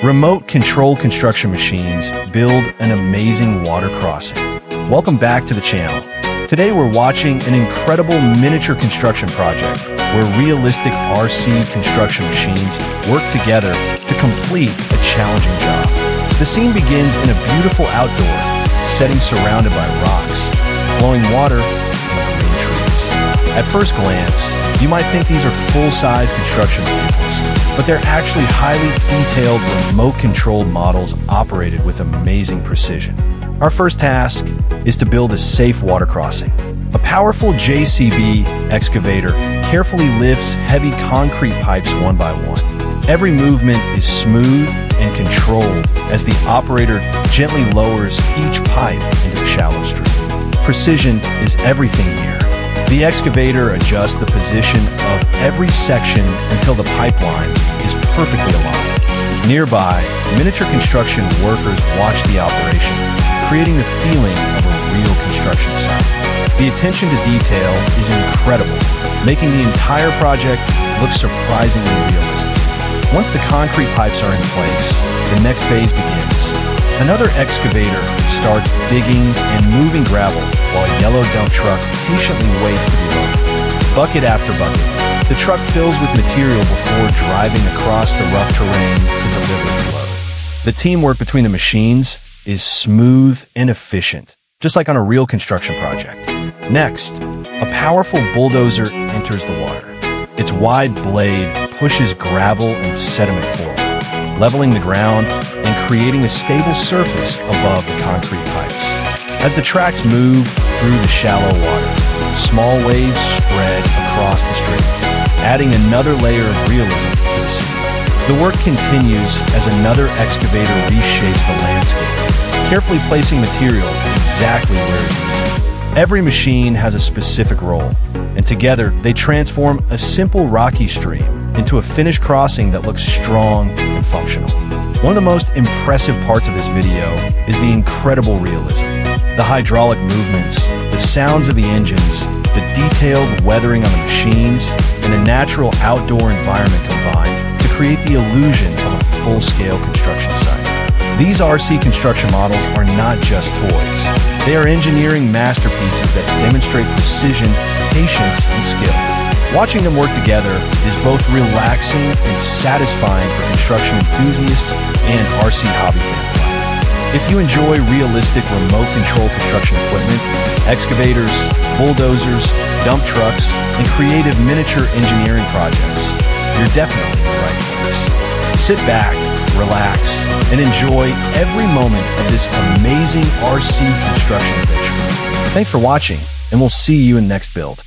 Remote control construction machines build an amazing water crossing. Welcome back to the channel. Today we're watching an incredible miniature construction project where realistic RC construction machines work together to complete a challenging job. The scene begins in a beautiful outdoor setting surrounded by rocks, flowing water, and green trees. At first glance, you might think these are full-size construction vehicles, but they're actually highly detailed, remote-controlled models operated with amazing precision. Our first task is to build a safe water crossing. A powerful JCB excavator carefully lifts heavy concrete pipes one by one. Every movement is smooth and controlled as the operator gently lowers each pipe into a shallow stream. Precision is everything here. The excavator adjusts the position of every section until the pipeline is perfectly aligned. Nearby, miniature construction workers watch the operation, creating the feeling of a real construction site. The attention to detail is incredible, making the entire project look surprisingly realistic. Once the concrete pipes are in place, the next phase begins. Another excavator starts digging and moving gravel while a yellow dump truck patiently waits to be loaded. Bucket after bucket, the truck fills with material before driving across the rough terrain to deliver the load. The teamwork between the machines is smooth and efficient, just like on a real construction project. Next, a powerful bulldozer enters the water. Its wide blade pushes gravel and sediment forward, leveling the ground and creating a stable surface above the concrete pipes. As the tracks move through the shallow water, small waves spread across the stream, adding another layer of realism to the scene. The work continues as another excavator reshapes the landscape, carefully placing material exactly where it needs. Every machine has a specific role, and together they transform a simple rocky stream into a finished crossing that looks strong and functional. One of the most impressive parts of this video is the incredible realism. The hydraulic movements, the sounds of the engines, the detailed weathering on the machines, and a natural outdoor environment combined to create the illusion of a full-scale construction site. These RC construction models are not just toys. They are engineering masterpieces that demonstrate precision, patience, and skill. Watching them work together is both relaxing and satisfying for construction enthusiasts and RC hobby fans. If you enjoy realistic remote control construction equipment, excavators, bulldozers, dump trucks, and creative miniature engineering projects, you're definitely in the right place. Sit back, relax, and enjoy every moment of this amazing RC construction adventure. Thanks for watching, and we'll see you in the next build.